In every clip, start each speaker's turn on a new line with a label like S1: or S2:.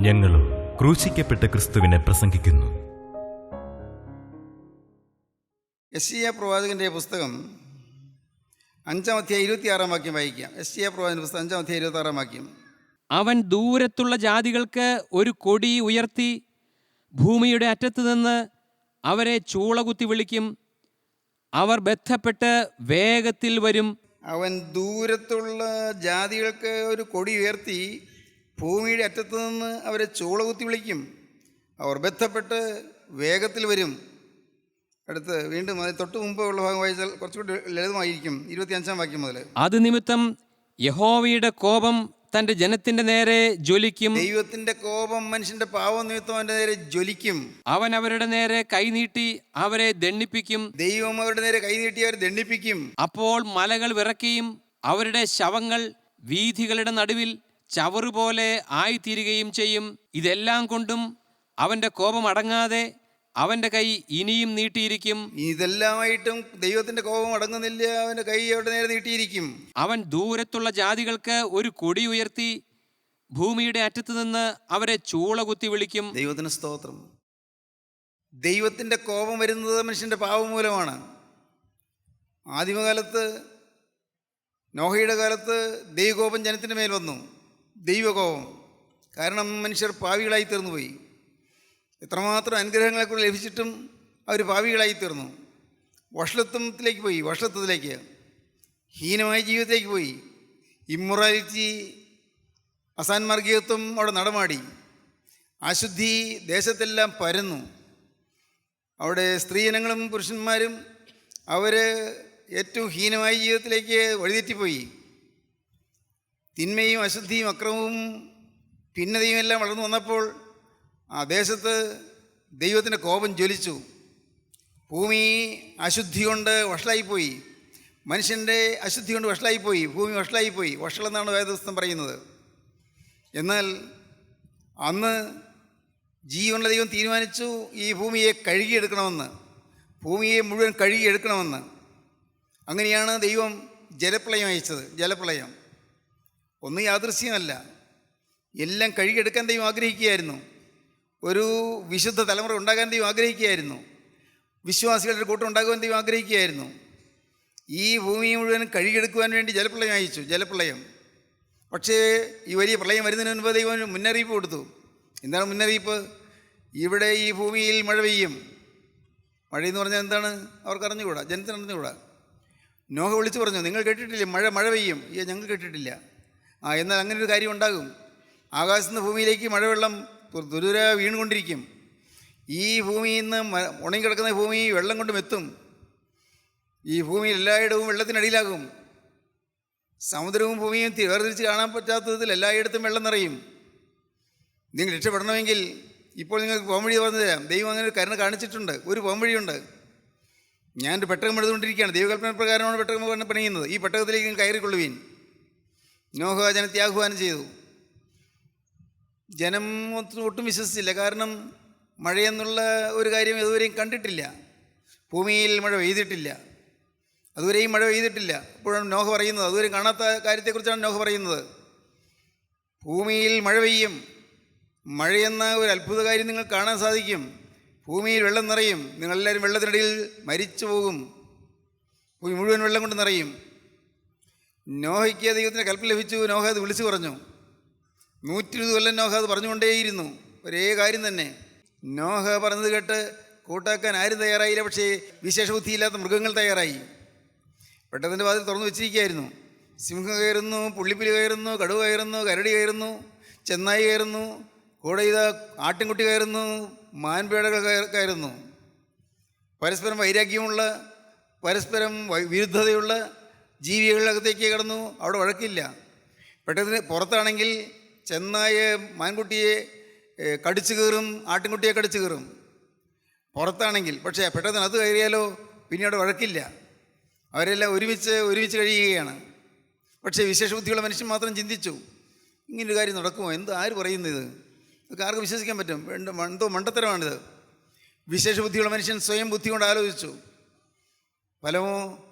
S1: ഞങ്ങളും ക്രൂശിക്കപ്പെട്ട ക്രിസ്തുവിനെ പ്രസംഗിക്കുന്നു.
S2: യെശയ്യാ പ്രവാചകന്റെ പുസ്തകം 5-ാം അധ്യായം 26-ാം വാക്യം വായിക്കാം. യെശയ്യാ പ്രവാചകന്റെ പുസ്തകം 5-ാം അധ്യായം 26-ാം വാക്യം.
S3: അവൻ ദൂരത്തുള്ള ജാതികൾക്ക് ഒരു കൊടി ഉയർത്തി ഭൂമിയുടെ അറ്റത്ത് നിന്ന് അവരെ ചൂളകുത്തി വിളിക്കും. അവർ ബദ്ധപ്പെട്ട് വേഗത്തിൽ വരും.
S2: അവൻ ദൂരത്തുള്ള ജാതികൾക്ക് ഒരു കൊടി ഉയർത്തി ഭൂമിയുടെ അറ്റത്ത് നിന്ന് അവരെ ചൂളകുത്തി വിളിക്കും. അവർ ബന്ധപ്പെട്ട് വേഗത്തിൽ വരും. അടുത്ത് വീണ്ടും അതിന് തൊട്ട് മുമ്പ് ഉള്ള ഭാഗം വായിച്ചാൽ കുറച്ചുകൂടി ലളിതമായിരിക്കും. 25-ാം വാക്യം മുതൽ.
S3: അത് നിമിത്തം യഹോവയുടെ കോപം തൻ്റെ ജനത്തിൻ്റെ നേരെ ജ്വലിക്കും.
S2: ദൈവത്തിൻ്റെ കോപം മനുഷ്യൻ്റെ പാവം നിമിത്തം അവൻ്റെ നേരെ ജ്വലിക്കും.
S3: അവൻ അവരുടെ നേരെ കൈനീട്ടി അവരെ ദണ്ഡിപ്പിക്കും.
S2: ദൈവം അവരുടെ നേരെ കൈനീട്ടി അവരെ ദണ്ഡിപ്പിക്കും.
S3: അപ്പോൾ മലകൾ വിറയ്ക്കുകയും അവരുടെ ശവങ്ങൾ വീഥികളുടെ നടുവിൽ ചവറുപോലെ ആയിത്തീരുകയും ചെയ്യും. ഇതെല്ലാം കൊണ്ടും അവൻ്റെ കോപം അടങ്ങാതെ അവൻ്റെ കൈ ഇനിയും നീട്ടിയിരിക്കും.
S2: ഇതെല്ലാമായിട്ടും ദൈവത്തിൻ്റെ കോപം അടങ്ങുന്നില്ല, അവൻ്റെ കൈ അവരുടെ നേരെ നീട്ടിയിരിക്കും.
S3: അവൻ ദൂരത്തുള്ള ജാതികൾക്ക് ഒരു കൊടി ഉയർത്തി ഭൂമിയുടെ അറ്റത്ത് നിന്ന് അവരെ ചൂളകുത്തി വിളിക്കും.
S2: ദൈവത്തിന് സ്തോത്രം. ദൈവത്തിൻ്റെ കോപം വരുന്നത് മനുഷ്യൻ്റെ പാപം മൂലമാണ്. ആദിമകാലത്ത് നോഹയുടെ കാലത്ത് ദൈവകോപം ജനത്തിൻ്റെ മേൽ വന്നു. ദൈവകോപം കാരണം മനുഷ്യർ പാവികളായി തീർന്നുപോയി. എത്രമാത്രം അനുഗ്രഹങ്ങളെക്കൂടെ ലഭിച്ചിട്ടും അവർ പാവികളായി തീർന്നു. വഷളത്വത്തിലേക്ക് ഹീനമായ ജീവിതത്തിലേക്ക് പോയി. ഇമ്മൊറാലിറ്റി, അസാൻമാർഗീയത്വം അവിടെ നടമാടി. അശുദ്ധി ദേശത്തെല്ലാം പരന്നു. അവിടെ സ്ത്രീജനങ്ങളും പുരുഷന്മാരും അവർ ഏറ്റവും ഹീനമായ ജീവിതത്തിലേക്ക് വഴിതെറ്റിപ്പോയി. തിന്മയും അശുദ്ധിയും അക്രമവും ഭിന്നതയും എല്ലാം വളർന്നു വന്നപ്പോൾ ആ ദേശത്ത് ദൈവത്തിൻ്റെ കോപം ജ്വലിച്ചു. ഭൂമി അശുദ്ധി കൊണ്ട് വഷളായിപ്പോയി. മനുഷ്യൻ്റെ അശുദ്ധി കൊണ്ട് വഷളായിപ്പോയി. ഭൂമി വഷളായിപ്പോയി. വഷളെന്നാണ് വേദപുസ്തകം പറയുന്നത്. എന്നാൽ അന്ന് ജീവനുള്ള ദൈവം തീരുമാനിച്ചു ഈ ഭൂമിയെ കഴുകിയെടുക്കണമെന്ന്, ഭൂമിയെ മുഴുവൻ കഴുകിയെടുക്കണമെന്ന്. അങ്ങനെയാണ് ദൈവം ജലപ്രളയം അയച്ചത്. ജലപ്രളയം ഒന്നും യാദൃശ്യമല്ല, എല്ലാം കഴുകിയെടുക്കാൻ ദൈവം ആഗ്രഹിക്കുകയായിരുന്നു. ഒരു വിശുദ്ധ തലമുറ ഉണ്ടാകാൻ ദൈവം ആഗ്രഹിക്കുകയായിരുന്നു. വിശ്വാസികളുടെ കൂട്ടം ഉണ്ടാകുവാൻ ദൈവം ആഗ്രഹിക്കുകയായിരുന്നു. ഈ ഭൂമി മുഴുവൻ കഴുകിയെടുക്കുവാൻ വേണ്ടി ജലപ്രളയം അയച്ചു. ജലപ്രളയം. പക്ഷേ ഈ വലിയ പ്രളയം വരുന്നതിന് മുൻപ് ദൈവം മുന്നറിയിപ്പ് കൊടുത്തു. എന്താണ് മുന്നറിയിപ്പ്? ഇവിടെ ഈ ഭൂമിയിൽ മഴ പെയ്യും. മഴയെന്ന് പറഞ്ഞാൽ എന്താണ് അവർക്ക് അറിഞ്ഞുകൂടാ, ജനത്തിന് അറിഞ്ഞുകൂടാ. നോഹ വിളിച്ചു പറഞ്ഞു, നിങ്ങൾ കേട്ടിട്ടില്ലേ മഴ പെയ്യും? ഞങ്ങൾ കേട്ടിട്ടില്ല. എന്നാൽ അങ്ങനെ ഒരു കാര്യം ഉണ്ടാകും. ആകാശത്ത് നിന്ന് ഭൂമിയിലേക്ക് മഴവെള്ളം ദുരിത വീണുകൊണ്ടിരിക്കും. ഈ ഭൂമിയിൽ നിന്ന് ഉണങ്ങിക്കിടക്കുന്ന ഭൂമി വെള്ളം കൊണ്ട് മെത്തും. ഈ ഭൂമിയിൽ എല്ലായിടവും വെള്ളത്തിനടിയിലാകും. സമുദ്രവും ഭൂമിയും വേർതിരിച്ച് കാണാൻ പറ്റാത്ത വിധത്തിൽ എല്ലായിടത്തും വെള്ളം നിറയും. നിങ്ങൾ രക്ഷപ്പെടണമെങ്കിൽ ഇപ്പോൾ നിങ്ങൾക്ക് പോംവഴി പറഞ്ഞു തരാം. ദൈവം അങ്ങനെ ഒരു കരുണ കാണിച്ചിട്ടുണ്ട്. ഒരു പോംവഴിയുണ്ട്. ഞാനൊരു പെട്ടകം എടുത്തുകൊണ്ടിരിക്കുകയാണ്. ദൈവകൽപ്പന പ്രകാരമാണ് പെട്ടകം പണിയുന്നത്. ഈ പെട്ടകത്തിലേക്ക് കയറിക്കൊള്ളുവീൻ. നോഹ ജനത്തെ ആഹ്വാനം ചെയ്തു. ജനം ഒട്ടും വിശ്വസിച്ചില്ല. കാരണം മഴയെന്നുള്ള ഒരു കാര്യം ഇതുവരെയും കണ്ടിട്ടില്ല. ഭൂമിയിൽ മഴ പെയ്തിട്ടില്ല. അതുവരെയും മഴ പെയ്തിട്ടില്ല. ഇപ്പോഴാണ് നോഹ പറയുന്നത്. അതുവരെയും കാണാത്ത കാര്യത്തെക്കുറിച്ചാണ് നോഹ പറയുന്നത്. ഭൂമിയിൽ മഴ പെയ്യും. മഴയെന്ന ഒരു അത്ഭുത കാര്യം നിങ്ങൾ കാണാൻ സാധിക്കും. ഭൂമിയിൽ വെള്ളം നിറയും. നിങ്ങളെല്ലാവരും വെള്ളത്തിനടിയിൽ മരിച്ചു പോകും. ഭൂമി മുഴുവൻ വെള്ളം കൊണ്ട് നിറയും. നോഹയ്ക്ക് ദൈവത്തിൻ്റെ കൽപ്പന ലഭിച്ചു. നോഹ അത് വിളിച്ചു പറഞ്ഞു. 120 കൊല്ലം നോഹ അത് പറഞ്ഞുകൊണ്ടേയിരുന്നു. ഒരേ കാര്യം തന്നെ. നോഹ പറഞ്ഞത് കേട്ട് കൂട്ടാക്കാൻ ആരും തയ്യാറായില്ല. പക്ഷേ വിശേഷ ബുദ്ധിയില്ലാത്ത മൃഗങ്ങൾ തയ്യാറായി. പെട്ടതിൻ്റെ വാതിൽ തുറന്നു വെച്ചിരിക്കുകയായിരുന്നു. സിംഹം കയറുന്നു, പുള്ളിപ്പുലി കയറുന്നു, കടുവ കയറുന്നു, കരടി കയറുന്നു, ചെന്നായി കയറുന്നു, കൂടെ ആട്ടിൻകുട്ടി കയറുന്നു, മാൻപേടകൾ കയറുന്നു. പരസ്പരം വൈരാഗ്യമുള്ള, പരസ്പരം വിരുദ്ധതയുള്ള ജീവികളിലകത്തേക്ക് കടന്നു. അവിടെ വഴക്കില്ല. പെട്ടതിന് പുറത്താണെങ്കിൽ ചെന്നായ മാൻകുട്ടിയെ കടിച്ചു കയറും, ആട്ടിൻകുട്ടിയെ കടിച്ചു കയറും പുറത്താണെങ്കിൽ. പക്ഷേ പെട്ടെന്ന് അത് കയറിയാലോ പിന്നെ അവിടെ വഴക്കില്ല. അവരെല്ലാം ഒരുമിച്ച് കഴിയുകയാണ്. പക്ഷേ വിശേഷബുദ്ധിയുള്ള മനുഷ്യൻ മാത്രം ചിന്തിച്ചു, ഇങ്ങനൊരു കാര്യം നടക്കുമോ? ആര് പറയുന്നത്? ഇതൊക്കെ ആർക്ക് വിശ്വസിക്കാൻ പറ്റും? എന്തോ മണ്ടത്തരമാണിത്. വിശേഷബുദ്ധിയുള്ള മനുഷ്യൻ സ്വയം ബുദ്ധി കൊണ്ട് ആലോചിച്ചു. ഫലമോ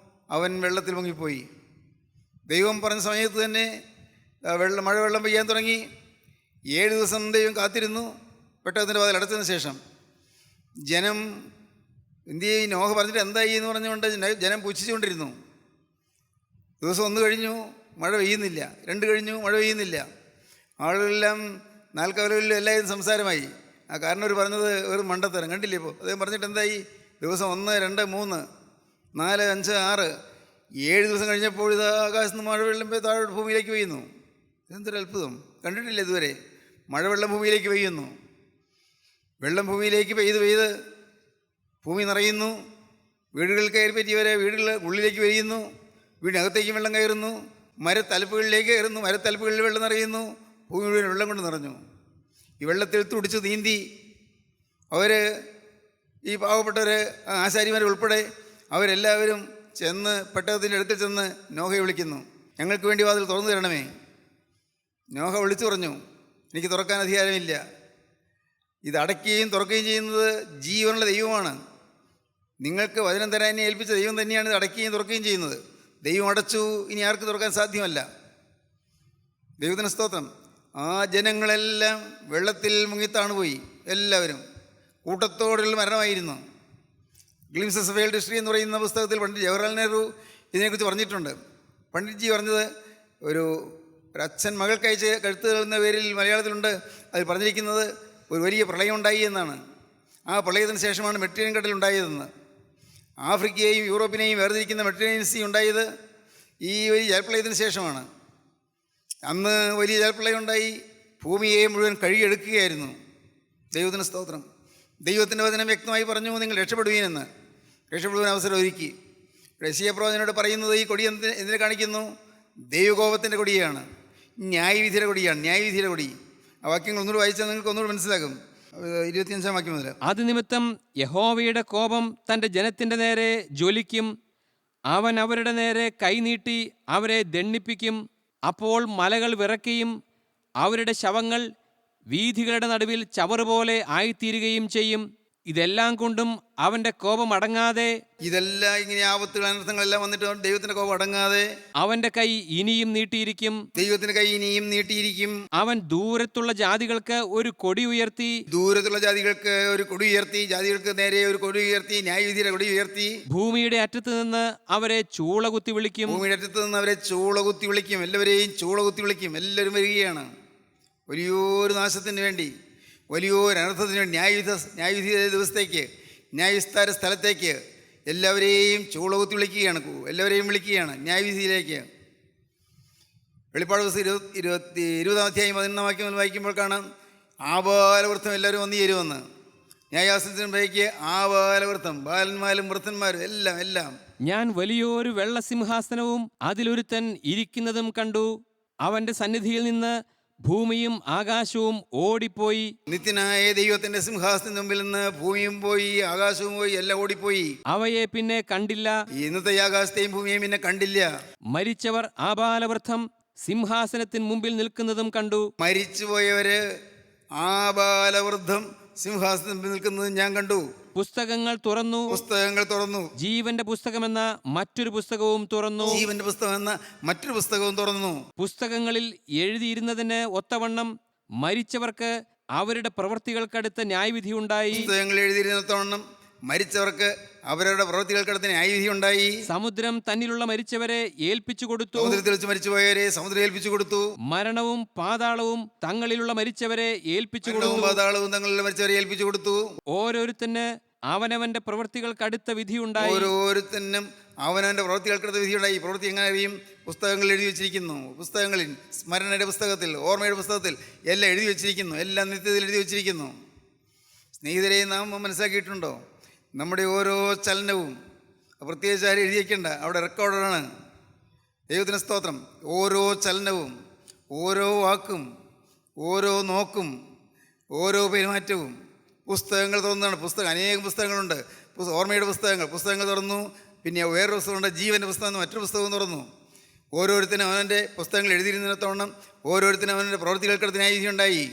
S2: അവൻ വെള്ളത്തിൽ മുങ്ങിപ്പോയി. ദൈവം പറഞ്ഞ സമയത്ത് തന്നെ മഴവെള്ളം പെയ്യാൻ തുടങ്ങി. 7 ദിവസം ദൈവം കാത്തിരുന്നു. പെട്ടകത്തിൻ്റെ വാതിൽ അടച്ചതിന് ശേഷം ജനം എന്ത് ചെയ്യും, നോഹ പറഞ്ഞിട്ട് എന്തായി എന്ന് പറഞ്ഞുകൊണ്ട് ജനം പുച്ഛിച്ചുകൊണ്ടിരുന്നു. ദിവസം 1 കഴിഞ്ഞു, മഴ പെയ്യുന്നില്ല. 2 കഴിഞ്ഞു, മഴ പെയ്യുന്നില്ല. ആളുകളെല്ലാം നാൽക്കവലകളിലും എല്ലാവരും സംസാരമായി. ആ കാരണവർ പറഞ്ഞത് ഒരു മണ്ടത്തരം കണ്ടില്ലേ. ഇപ്പോൾ അദ്ദേഹം പറഞ്ഞിട്ട് എന്തായി, ദിവസം 1, 2, 3, 4, 5, 6, 7 ദിവസം കഴിഞ്ഞപ്പോൾ ഇത് ആകാശത്ത് നിന്ന് മഴവെള്ളം താഴെ ഭൂമിയിലേക്ക് പെയ്യുന്നു. ഇതെന്തൊരു അത്ഭുതം, കണ്ടിട്ടില്ല ഇതുവരെ. മഴവെള്ളം ഭൂമിയിലേക്ക് പെയ്യുന്നു. വെള്ളം ഭൂമിയിലേക്ക് പെയ്ത് ഭൂമി നിറയുന്നു. വീടുകളിൽ കയറി പറ്റിയവരെ വീടുകൾ ഉള്ളിലേക്ക് പെയ്യുന്നു. വീടിനകത്തേക്കും വെള്ളം കയറുന്നു. മരത്തലപ്പുകളിലേക്ക് കയറുന്നു. മരത്തലപ്പുകളിൽ വെള്ളം നിറയുന്നു. ഭൂമി മുഴുവൻ വെള്ളം കൊണ്ട് നിറഞ്ഞു. ഈ വെള്ളത്തിൽ തുടിച്ച് നീന്തി അവർ, ഈ പാവപ്പെട്ടവർ, ആശാരിമാർ ഉൾപ്പെടെ അവരെല്ലാവരും ചെന്ന് പെട്ടകത്തിൻ്റെ അടുക്കൽ ചെന്ന് നോഹയെ വിളിക്കുന്നു. ഞങ്ങൾക്ക് വേണ്ടി വാതിൽ തുറന്നു തരണമേ. നോഹ വിളിച്ചു പറഞ്ഞു, എനിക്ക് തുറക്കാൻ അധികാരമില്ല. ഇത് അടയ്ക്കുകയും തുറക്കുകയും ചെയ്യുന്നത് ജീവനുള്ള ദൈവമാണ്. നിങ്ങൾക്ക് വചനം തരാൻ ഏൽപ്പിച്ച ദൈവം തന്നെയാണ് ഇത് അടയ്ക്കുകയും തുറക്കുകയും ചെയ്യുന്നത്. ദൈവം അടച്ചു, ഇനി ആർക്ക് തുറക്കാൻ സാധ്യമല്ല. ദൈവത്തിന് സ്തോത്രം. ആ ജനങ്ങളെല്ലാം വെള്ളത്തിൽ മുങ്ങിത്താണുപോയി. എല്ലാവരും കൂട്ടത്തോടുള്ള മരണമായിരുന്നു. ഗ്ലിംസസ് ഓഫ് വേൾഡ് ഹിസ്റ്ററി എന്ന് പറയുന്ന പുസ്തകത്തിൽ പണ്ഡിറ്റ് ജവഹർലാൽ നെഹ്റു ഇതിനെക്കുറിച്ച് പറഞ്ഞിട്ടുണ്ട്. പണ്ഡിറ്റ്ജി പറഞ്ഞത് ഒരു അച്ഛൻ മകൾക്ക് അയച്ച് കഴുത്തുകൾ എന്ന പേരിൽ മലയാളത്തിലുണ്ട്. അതിൽ പറഞ്ഞിരിക്കുന്നത് ഒരു വലിയ പ്രളയം ഉണ്ടായി എന്നാണ്. ആ പ്രളയത്തിന് ശേഷമാണ് മെഡിറ്ററേനിയൻ കടൽ ഉണ്ടായതെന്ന്. ആഫ്രിക്കയെയും യൂറോപ്പിനെയും വേർതിരിക്കുന്ന മെഡിറ്ററേനിയൻ സീ ഉണ്ടായത് ഈ വലിയ ജലപ്രളയത്തിന് ശേഷമാണ്. അന്ന് വലിയ ജലപ്രളയം ഉണ്ടായി, ഭൂമിയെ മുഴുവൻ കഴുകിയെടുക്കുകയായിരുന്നു. ദൈവത്തിന് സ്തോത്രം. ദൈവത്തിൻ്റെ വചനം വ്യക്തമായി പറഞ്ഞു, നിങ്ങൾ രക്ഷപ്പെടുവീനെന്ന്. രക്ഷപ്പെടുവാൻ അവസരം ഒരുക്കി. യെശയ്യാ പ്രവാചകനോട് പറയുന്നത് ഈ കൊടി എന്തിനെ കാണിക്കുന്നു? ദൈവകോപത്തിൻ്റെ കൊടിയാണ്, ന്യായവിധിയുടെ കൊടിയാണ്. ന്യായവിധിയുടെ കൊടി. ആ വാക്യങ്ങൾ ഒന്നുകൂടി വായിച്ചാൽ നിങ്ങൾക്ക് ഒന്നുകൂടി മനസ്സിലാകും. 25-ാം വാക്യം മുതൽ.
S3: അത് നിമിത്തം യഹോവയുടെ കോപം തൻ്റെ ജനത്തിൻ്റെ നേരെ ജ്വലിക്കും. അവൻ അവരുടെ നേരെ കൈനീട്ടി അവരെ ദണ്ഡിപ്പിക്കും. അപ്പോൾ മലകൾ വിറയ്ക്കുകയും അവരുടെ ശവങ്ങൾ വീഥികളുടെ നടുവിൽ ചവറുപോലെ ആയിത്തീരുകയും ചെയ്യും. ഇതെല്ലാം കൊണ്ടും അവൻ്റെ കോപം അടങ്ങാതെ,
S2: ഇതെല്ലാം ഇങ്ങനെ ആപത്തുകൾ അനർത്ഥങ്ങളെല്ലാം വന്നിട്ട് ദൈവത്തിൻ്റെ കോപം അടങ്ങാതെ
S3: അവൻ്റെ കൈ ഇനിയും നീട്ടിയിരിക്കും.
S2: ദൈവത്തിൻ്റെ കൈ ഇനിയും നീട്ടിയിരിക്കും.
S3: അവൻ ദൂരത്തുള്ള ജാതികൾക്ക് ഒരു കൊടി ഉയർത്തി.
S2: ദൂരത്തുള്ള ജാതികൾക്ക് ഒരു കൊടി ഉയർത്തി. ജാതികൾക്ക് നേരെ ഒരു കൊടി ഉയർത്തി. ന്യായവിധിയുടെ കൊടി ഉയർത്തി.
S3: ഭൂമിയുടെ അറ്റത്ത് നിന്ന് അവരെ ചൂളകുത്തി വിളിക്കും.
S2: ഭൂമിയുടെ അറ്റത്ത് നിന്ന് അവരെ ചൂളകുത്തി വിളിക്കും. എല്ലാവരെയും ചൂളകുത്തി വിളിക്കും. എല്ലാവരും വരികയാണ് വലിയൊരു നാശത്തിന് വേണ്ടി, വലിയൊരു അനർത്ഥത്തിന് വേണ്ടി. ന്യായവിധി ദിവസത്തേക്ക്, ന്യായവിസ്താര സ്ഥലത്തേക്ക് എല്ലാവരെയും ചൂളകുത്തി വിളിക്കുകയാണ്. എല്ലാവരെയും വിളിക്കുകയാണ് ന്യായവിധിയിലേക്ക്. വെളിപ്പാട് ദിവസം 20-ാം അധ്യായം 11-ാം വാക്യം വായിക്കുമ്പോൾ കാണാം, ആബാലവൃത്തം എല്ലാവരും വന്നു ചേരുമെന്ന്. ന്യായാസനത്തിലേക്ക് ആബാലവൃത്തം, ബാലന്മാരും വൃത്തന്മാരും എല്ലാം.
S3: ഞാൻ വലിയൊരു വെള്ള സിംഹാസനവും അതിലൊരുത്തൻ ഇരിക്കുന്നതും കണ്ടു. അവന്റെ സന്നിധിയിൽ നിന്ന് ഭൂമിയും ആകാശവും ഓടിപ്പോയി.
S2: നിത്യനായ ദൈവത്തിന്റെ സിംഹാസനത്തിന് മുമ്പിൽ നിന്ന് ഭൂമിയും പോയി, ആകാശവും പോയി, എല്ലാം ഓടിപ്പോയി.
S3: അവയെ പിന്നെ കണ്ടില്ല.
S2: ഇന്നത്തെ ആകാശത്തെയും ഭൂമിയെയും പിന്നെ കണ്ടില്ല.
S3: മരിച്ചവർ ആബാലവൃദ്ധം സിംഹാസനത്തിന് മുമ്പിൽ നിൽക്കുന്നതും കണ്ടു.
S2: മരിച്ചുപോയവര് ആബാലവൃദ്ധം സിംഹാസനത്തിന് മുമ്പിൽ നിൽക്കുന്നതും ഞാൻ കണ്ടു.
S3: പുസ്തകങ്ങൾ തുറന്നു. ജീവന്റെ പുസ്തകമെന്ന മറ്റൊരു പുസ്തകവും തുറന്നു. പുസ്തകങ്ങളിൽ എഴുതിയിരുന്നതിന് ഒത്തവണ്ണം മരിച്ചവർക്ക് അവരുടെ പ്രവൃത്തികൾക്കടുത്ത് ന്യായവിധി ഉണ്ടായി.
S2: പുസ്തകങ്ങളിൽ എഴുതിയിരുന്നത്തോണം മരിച്ചവർക്ക് അവരുടെ പ്രവൃത്തികൾക്കടുത്ത് ന്യായവിധി ഉണ്ടായി.
S3: സമുദ്രം തന്നിലുള്ള മരിച്ചവരെ ഏൽപ്പിച്ചു കൊടുത്തു.
S2: സമുദ്രത്തിൽ വെച്ച് മരിച്ചുപോയവരെ സമുദ്രം ഏൽപ്പിച്ചു കൊടുത്തു.
S3: മരണവും പാതാളവും തങ്ങളിലുള്ള മരിച്ചവരെ ഏൽപ്പിച്ചു കൊടുത്തു. ഓരോരുത്തന് അവനവന്റെ പ്രവൃത്തികൾക്കടുത്ത വിധിയുണ്ടായി.
S2: ഓരോരുത്തനും അവനവന്റെ പ്രവൃത്തികൾക്കടുത്ത വിധിയുണ്ടായി. പ്രവൃത്തി എങ്ങനെ അറിയും? പുസ്തകങ്ങളിൽ എഴുതി വെച്ചിരിക്കുന്നു. പുസ്തകങ്ങളിൽ, സ്മരണയുടെ പുസ്തകത്തിൽ, ഓർമ്മയുടെ പുസ്തകത്തിൽ എല്ലാം എഴുതി വെച്ചിരിക്കുന്നു. എല്ലാം നിത്യത്തിൽ എഴുതി വെച്ചിരിക്കുന്നു. സ്നേഹിതരെ, നാം മനസ്സിലാക്കിയിട്ടുണ്ടോ? നമ്മുടെ ഓരോ ചലനവും പ്രത്യേകിച്ച് ആരും എഴുതി വയ്ക്കേണ്ട, അവിടെ റെക്കോർഡാണ്. ദൈവത്തിന് സ്തോത്രം. ഓരോ ചലനവും, ഓരോ വാക്കും, ഓരോ നോക്കും, ഓരോ പെരുമാറ്റവും പുസ്തകങ്ങൾ തുറന്നാണ്. അനേകം പുസ്തകങ്ങളുണ്ട്. ഓർമ്മയുടെ പുസ്തകങ്ങൾ തുറന്നു. പിന്നെ വേറൊരു പുസ്തകമുണ്ട്, ജീവൻ്റെ പുസ്തകം, മറ്റൊരു പുസ്തകം തുറന്നു. ഓരോരുത്തരും അവനവൻ്റെ പുസ്തകങ്ങൾ എഴുതിയിരുന്നിടത്തോണം ഓരോരുത്തരും അവൻ്റെ പ്രവൃത്തികൾക്കടുത്ത് ന്യായവിധി ഉണ്ടായി.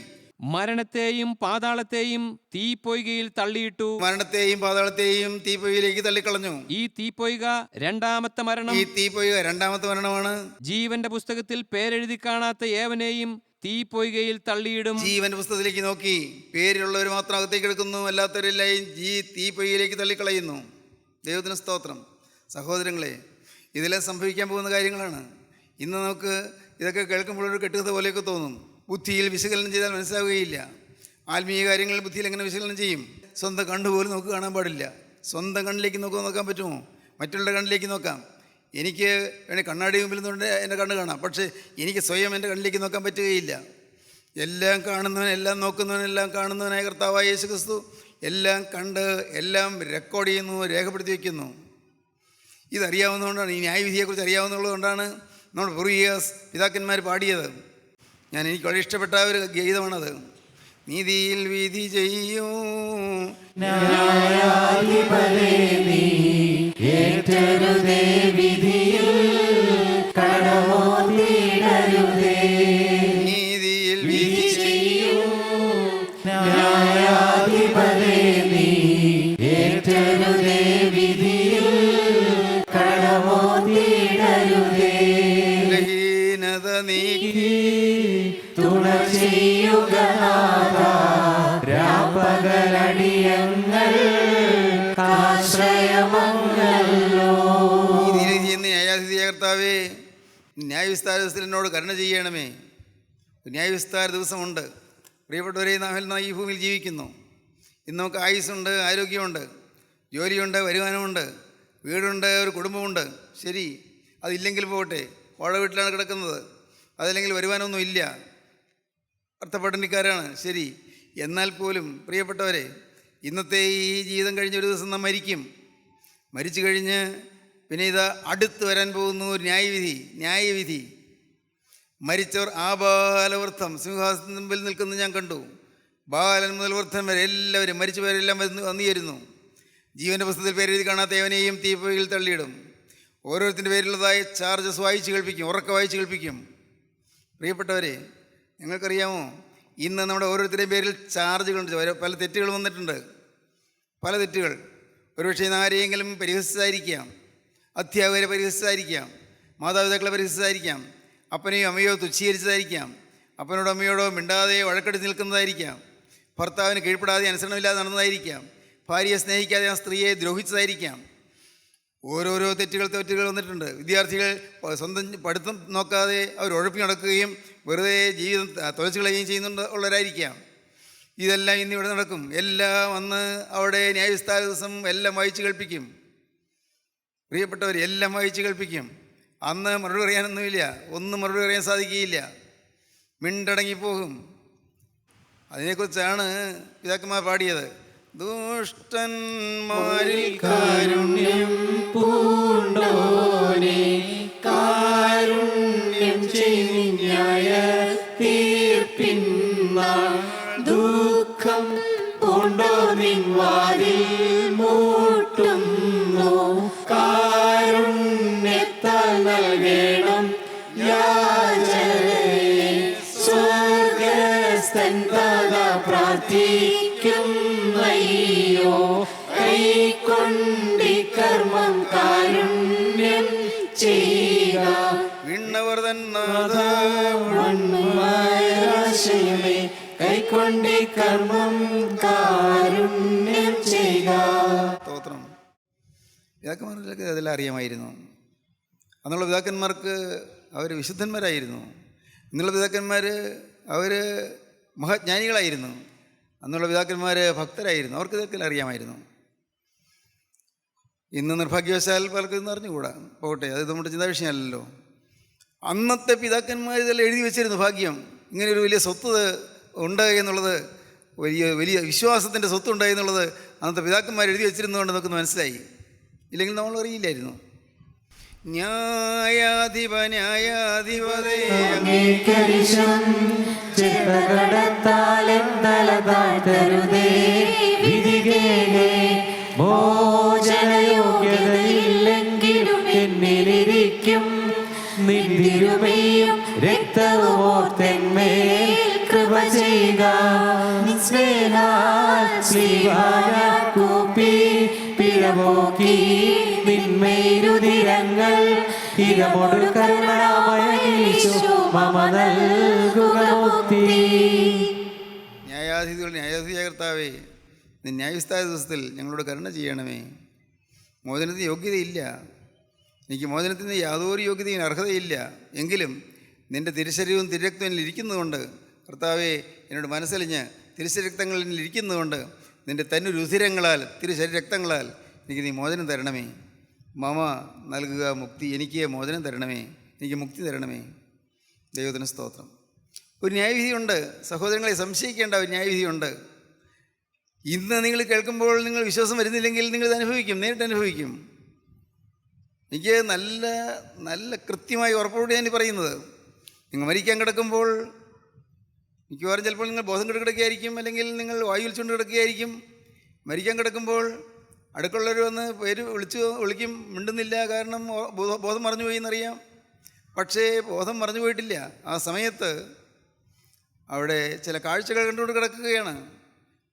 S3: മരണത്തെയും പാതാളത്തെയും തീപ്പൊയ്കയിൽ തള്ളിയിട്ടു.
S2: മരണത്തെയും പാതാളത്തെയും തീപ്പൊയ്കയിലേക്ക് തള്ളിക്കളഞ്ഞു.
S3: ഈ തീപ്പൊയ്ക രണ്ടാമത്തെ മരണം.
S2: ഈ തീപ്പൊയ്ക രണ്ടാമത്തെ മരണമാണ്.
S3: ജീവന്റെ പുസ്തകത്തിൽ പേരെഴുതി കാണാത്ത ഏവനെയും തീപ്പൊയ്കയിൽ തള്ളിയിടും.
S2: ജീവന്റെ പുസ്തകത്തിലേക്ക് നോക്കി പേരിലുള്ളവർ മാത്രം അകത്തേക്ക് എടുക്കുന്നു, അല്ലാത്തവരെല്ലാം തീപ്പൊയ്കയിലേക്ക് തള്ളിക്കളയുന്നു. ദൈവത്തിന് സ്തോത്രം. സഹോദരങ്ങളെ, ഇതെല്ലാം സംഭവിക്കാൻ പോകുന്ന കാര്യങ്ങളാണ്. ഇന്ന് നമുക്ക് ഇതൊക്കെ കേൾക്കുമ്പോൾ ഒരു കെട്ടുകഥ പോലെയൊക്കെ തോന്നും. ബുദ്ധിയിൽ വിശകലനം ചെയ്താൽ മനസ്സിലാവുകയില്ല. ആത്മീയ കാര്യങ്ങൾ ബുദ്ധിയിൽ എങ്ങനെ വിശകലനം ചെയ്യും? സ്വന്തം കണ്ടുപോലും നമുക്ക് കാണാൻ പാടില്ല. സ്വന്തം കണ്ണിലേക്ക് നോക്കാൻ പറ്റുമോ? മറ്റുള്ള കണ്ണിലേക്ക് നോക്കാം. എനിക്ക് കണ്ണാടി മുമ്പിൽ നിന്നുകൊണ്ട് എൻ്റെ കണ്ണ് കാണാം, പക്ഷേ എനിക്ക് സ്വയം എൻ്റെ കണ്ണിലേക്ക് നോക്കാൻ പറ്റുകയില്ല. എല്ലാം കാണുന്നവൻ, എല്ലാം നോക്കുന്നവൻ, എല്ലാം കാണുന്നവനായ കർത്താവായ യേശു ക്രിസ്തു എല്ലാം കണ്ട് എല്ലാം റെക്കോർഡ് ചെയ്യുന്നു, രേഖപ്പെടുത്തി വയ്ക്കുന്നു. ഇതറിയാവുന്നതുകൊണ്ടാണ്, ഈ ന്യായവിധിയെക്കുറിച്ച് അറിയാവുന്നതുകൊണ്ടാണ് നമ്മൾ പൂർവിക പിതാക്കന്മാർ പാടിയത്. എനിക്ക് വളരെ ഇഷ്ടപ്പെട്ട ഒരു ഗീതമാണത്. നീതിയിൽ വിധി ചെയ്യൂ നീതിയിൽ വിധി ചെയ്യൂ ലഹീനത നീക്കി
S4: തുണ ചെയ്യുക രാപകലടിയങ്ങൾ ആശ്രയമല്ലോ.
S2: ന്യായാധിപതിയായ കർത്താവേ, ന്യായവിസ്താര ദിവസത്തിൽ എന്നോട് കരുണ ചെയ്യണമേ. ന്യായവിസ്താര ദിവസമുണ്ട്. പ്രിയപ്പെട്ടവരെ, നാം ഈ ഭൂമിയിൽ ജീവിക്കുന്നു. ഇന്ന് നമുക്ക് ആയുസ്സുണ്ട്, ആരോഗ്യമുണ്ട്, ജോലിയുണ്ട്, വരുമാനമുണ്ട്, വീടുണ്ട്, ഒരു കുടുംബമുണ്ട്. ശരി, അതില്ലെങ്കിൽ പോകട്ടെ, വാടക വീട്ടിലാണ് കിടക്കുന്നത്, അതല്ലെങ്കിൽ വരുമാനമൊന്നും ഇല്ല, അർത്ഥപഠനിക്കാരാണ്. ശരി, എന്നാൽ പോലും പ്രിയപ്പെട്ടവരെ, ഇന്നത്തെ ഈ ജീവിതം കഴിഞ്ഞൊരു ദിവസം നാം മരിക്കും. മരിച്ചു കഴിഞ്ഞ് പിന്നെ ഇതാ അടുത്ത് വരാൻ പോകുന്നു ഒരു ന്യായവിധി. മരിച്ചവർ ആബാലവൃദ്ധം സിംഹാസനത്തിന് മുമ്പിൽ നിൽക്കുന്നത് ഞാൻ കണ്ടു. ബാലൻ മുതൽ വൃദ്ധൻ വരെ എല്ലാവരും, മരിച്ചവരെല്ലാം വന്നു ചേരുന്നു. ജീവൻ്റെ പുസ്തകത്തിൽ പേരെഴുതി കാണാത്ത ഏവനെയും തീപ്പൊയ്കയിൽ തള്ളിയിടും. ഓരോരുത്തരുടെ പേരിലുള്ളതായ ചാർജസ് വായിച്ച് കേൾപ്പിക്കും, ഉറക്കെ വായിച്ച് കേൾപ്പിക്കും. പ്രിയപ്പെട്ടവരെ, നിങ്ങൾക്കറിയാമോ, ഇന്ന് നമ്മുടെ ഓരോരുത്തരുടെയും പേരിൽ ചാർജുകളുണ്ട്. പല തെറ്റുകൾ വന്നിട്ടുണ്ട്. പല തെറ്റുകൾ ഒരുപക്ഷെ ഇന്ന് ആരെയെങ്കിലും പരിഹസിച്ചതായിരിക്കാം, അധ്യാപകരെ പരിഹസിച്ചതായിരിക്കാം, മാതാപിതാക്കളെ പരിഹസിച്ചതായിരിക്കാം, അപ്പനെയോ അമ്മയോ തുച്ഛീകരിച്ചതായിരിക്കാം, അപ്പനോടോ അമ്മയോടോ മിണ്ടാതെ വഴക്കെടുത്ത് നിൽക്കുന്നതായിരിക്കാം, ഭർത്താവിന് കീഴ്പ്പെടാതെ അനുസരണമില്ലാതെ നടന്നതായിരിക്കാം, ഭാര്യയെ സ്നേഹിക്കാതെ ആ സ്ത്രീയെ ദ്രോഹിച്ചതായിരിക്കാം. ഓരോരോ തെറ്റുകൾ വന്നിട്ടുണ്ട്. വിദ്യാർത്ഥികൾ സ്വന്തം പഠിത്തം നോക്കാതെ അവർ ഉഴപ്പി നടക്കുകയും വെറുതെ ജീവിതം തുലച്ചു കളയുകയും ചെയ്യുന്നുള്ളവരായിരിക്കാം. ഇതെല്ലാം ഇന്നിവിടെ നടക്കും. എല്ലാം അന്ന് അവിടെ ന്യായവിസ്താര ദിവസം എല്ലാം വായിച്ച് കേൾപ്പിക്കും. പ്രിയപ്പെട്ടവർ, എല്ലാം വായിച്ച് കേൾപ്പിക്കും. അന്ന് മറുപടി പറയാനൊന്നുമില്ല, ഒന്നും മറുപടി പറയാൻ സാധിക്കുകയില്ല, മിണ്ടടങ്ങിപ്പോകും. അതിനെക്കുറിച്ചാണ് പിതാക്കന്മാർ പാടിയത്. ദുഷ്ടന്മാരിൽ കാരുണ്യം
S4: പൂണ്ടോനെ കാരുണ്യം ചെയ്യ തീർപ്പിന്മാർ ദുഃഖം പൂണ്ടോ നിൻവാതിൽ മൂട്ടുന്നു കാരുണ്യത്താൽ നൽകണം യാചനയെ സ്വർഗസ്ഥൻ തഥാ പ്രാർത്ഥിക്കുന്നയ്യോ കൈക്കൊണ്ടി കർമ്മം കാരുണ്യം ചെയ്യുക
S2: വിണ്ണവർ
S4: തന്നാശയമേ കൈക്കൊണ്ടി കർമ്മം കാരുണ്യം ചെയ്യുക.
S2: സ്തോത്രം. പിതാക്കന്മാർക്ക് അതെല്ലാം അറിയാമായിരുന്നു. അന്നുള്ള പിതാക്കന്മാർക്ക് അവർ വിശുദ്ധന്മാരായിരുന്നു. ഇന്നുള്ള പിതാക്കന്മാർ അവർ മഹാജ്ഞാനികളായിരുന്നു. അന്നുള്ള പിതാക്കന്മാർ ഭക്തരായിരുന്നു. അവർക്ക് ഇതൊക്കെ അറിയാമായിരുന്നു. ഇന്ന് നിർഭാഗ്യവശാൽ പലർക്കും ഇന്ന് അറിഞ്ഞുകൂടാ, പോകട്ടെ, അത് നമ്മുടെ ചിന്താ വിഷയമല്ലല്ലോ. അന്നത്തെ പിതാക്കന്മാർ ഇതെല്ലാം എഴുതി വെച്ചിരുന്നു. ഭാഗ്യം, ഇങ്ങനെയൊരു വലിയ സ്വത്ത് ഉണ്ട് എന്നുള്ളത്, വലിയ വിശ്വാസത്തിൻ്റെ സ്വത്തുണ്ട് എന്നുള്ളത് അന്നത്തെ പിതാക്കന്മാർ എഴുതി വെച്ചിരുന്നതുകൊണ്ട് നമുക്ക് മനസ്സിലായി. ഇല്ലെങ്കിൽ നമ്മൾ അറിയില്ലായിരുന്നു. ന്യായാധിപതേ
S4: മോചനയോഗ്യതയില്ലെങ്കിലും എന്നിലിരിക്കും നിന്തിരുമയും രക്തവുമോർത്തെന്മേൽ കൃപ ചെയ്യുക സ്നേഹാകൂപ്പി പിഴപോക്കി നിന്മേരുതിരങ്ങൾ ഇരമൊടു കരുണാമയ ഈശോ മമ നൽകുക മുക്തി.
S2: ന്യായാധിപതിയായ കർത്താവേ, ന്യായവിസ്താര ദിവസത്തിൽ ഞങ്ങളോട് കരുണ ചെയ്യണമേ. മോചനത്തിന് യോഗ്യതയില്ല, എനിക്ക് മോചനത്തിന് യാതൊരു യോഗ്യതയും അർഹതയില്ല. എങ്കിലും നിൻ്റെ തിരുശരീരവും തിരുരക്തവും എന്നിൽ ഇരിക്കുന്നതുകൊണ്ട് കർത്താവേ, എന്നോട് മനസ്സലിഞ്ഞ് തിരുശരക്തങ്ങളിൽ എന്നിൽ ഇരിക്കുന്നതുകൊണ്ട് നിൻ്റെ തന്നു രുധിരങ്ങളാൽ തിരുശരീരക്തങ്ങളാൽ എനിക്ക് നീ മോചനം തരണമേ. മമ നൽകുക മുക്തി, എനിക്ക് മോചനം തരണമേ, എനിക്ക് മുക്തി തരണമേ. ദൈവത്തിന് സ്തോത്രം. ഒരു ന്യായവിധിയുണ്ട് സഹോദരങ്ങളെ, സംശയിക്കേണ്ട ഒരു ന്യായവിധിയുണ്ട്. ഇന്ന് നിങ്ങൾ കേൾക്കുമ്പോൾ നിങ്ങൾ വിശ്വാസം വരുന്നില്ലെങ്കിൽ നിങ്ങളിത് അനുഭവിക്കും, നേരിട്ട് അനുഭവിക്കും. എനിക്ക് നല്ല നല്ല കൃത്യമായി ഉറപ്പോടെ ഞാൻ പറയുന്നത്, നിങ്ങൾ മരിക്കാൻ കിടക്കുമ്പോൾ മിക്കവാറും ചിലപ്പോൾ നിങ്ങൾ ബോധം കിടക്കുകയായിരിക്കും, അല്ലെങ്കിൽ നിങ്ങൾ വായു വിളിച്ചുകൊണ്ട് കിടക്കുകയായിരിക്കും. മരിക്കാൻ കിടക്കുമ്പോൾ അടുക്കളവർ വന്ന് പേര് വിളിക്കും, മിണ്ടുന്നില്ല, കാരണം ബോധം മറഞ്ഞു പോയി എന്നറിയാം. പക്ഷേ ബോധം മറഞ്ഞു പോയിട്ടില്ല. ആ സമയത്ത് അവിടെ ചില കാഴ്ചകൾ കണ്ടുകൊണ്ട് കിടക്കുകയാണ്.